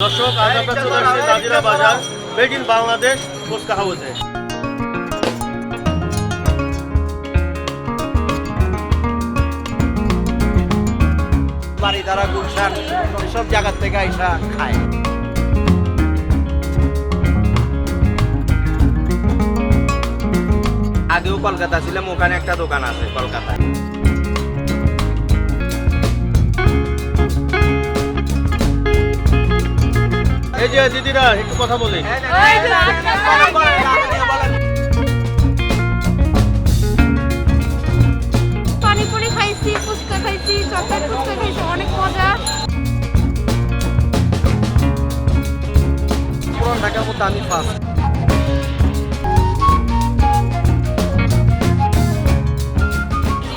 দর্শক আজ আমরা চলে আসছি নাজিরা বাজার মেড ইন বাংলাদেশ ফুচকা হাউসে। বাড়ি দ্বারা গুলশান সব জায়গার থেকে আইসা খায়। আগেও কলকাতা ছিলাম, ওখানে একটা দোকান আছে কলকাতায়। এই যে দিদিরা একটু কথা বলি। পানিপুরি খাইছি, ফুচকা খাইছি, চকলেট ফুচকা খাইছি, অনেক মজা। পুরান ঢাকার মতো আমি ফার্স্ট।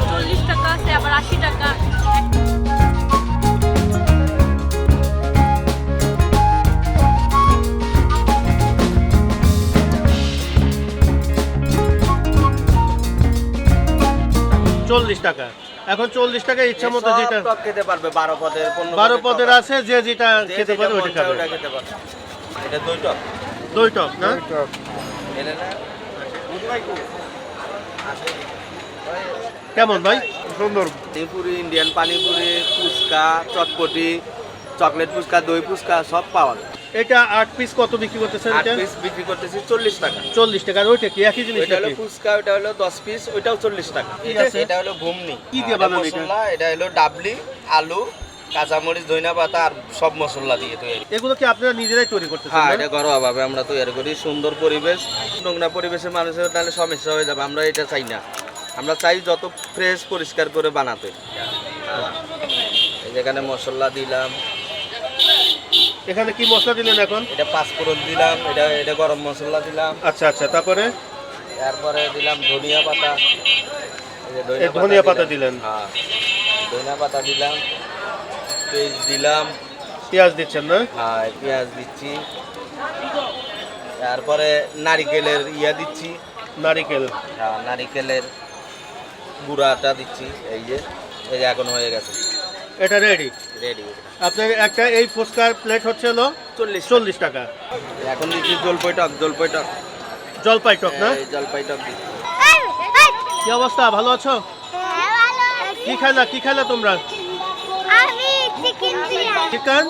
40 টাকা আছে, আবার 80 টাকা। টাকা এখন 40 টাকা ইচ্ছা মতো যেটা সব খেতে পারবে। 12 পদের 12 পদের আছে, যে যেটা খেতে পারে ওটা খাবে। খেতে পারবে। এটা দই টক। দই টক না? এনে না কেমন ভাই? সুন্দর। পানিপুরি, ইন্ডিয়ান পানিপুরি, ফুচকা, চটপটি, চকলেট ফুচকা, দই ফুচকা সব পাওয়া যায়। এটা 8 পিস কত বিক্রি করতেছেন? 8 এটা পিস বিক্রি করতেছি 40 টাকা। 40 টাকা। আর ওইটা কি একই জিনিস এটা হলো নাকি? ফুচকা, ওটা হলো 10 পিস, ওইটাও 40 টাকা। ঠিক আছে। এটা হলো ঘুমনি। কি দিয়ে বানানো এটা? মশলা, এটা হলো ডাবলি, আলু, কাঁচামরিচ, ধনিয়া পাতা আর সব মশলা দিয়ে তৈরি। এগুলো কি আপনারা নিজেরাই তৈরি করতেছেন? হ্যাঁ, না? এটা ঘরোয়াভাবে আমরা তৈরি করি। সুন্দর পরিবেশ, নোংরা পরিবেশে মানুষের তাহলে সমস্যা হয়ে যাবে। আমরা এটা চাই না, আমরা চাই যত ফ্রেশ পরিষ্কার করে বানাতে। এই যেখানে মশলা দিলাম, এখানে কি মশলা দিলেন এখন? এটা পাঁচফোড়ন দিলাম, এটা গরম মশলা দিলাম, আচ্ছা আচ্ছা, তারপরে তারপরে দিলাম ধনিয়া পাতা। এই যে এই ধনিয়া পাতা দিলেন। হ্যাঁ, ধনিয়া পাতা দিলাম, পেঁয়াজ দিলাম। পেঁয়াজ দিচ্ছেন না? হ্যাঁ, পেঁয়াজ দিচ্ছি। তারপরে নারিকেলের দিচ্ছি। নারিকেল। হ্যাঁ, নারিকেলের গুঁড়াটা দিচ্ছি। এই যে এখন হয়ে গেছে, এটা রেডি। রেডি। আপনার একটা এই ফুচকার প্লেট হচ্ছে হলো 40 টাকা। এখন দিচ্ছি জলপাই টক। জলপাই টক, জলপাই টক না? এই জলপাই টক দিচ্ছি। কি অবস্থা, ভালো আছো? কি খাইলা তোমরা? আমি চিকেন বিরিয়ানি। চিকেন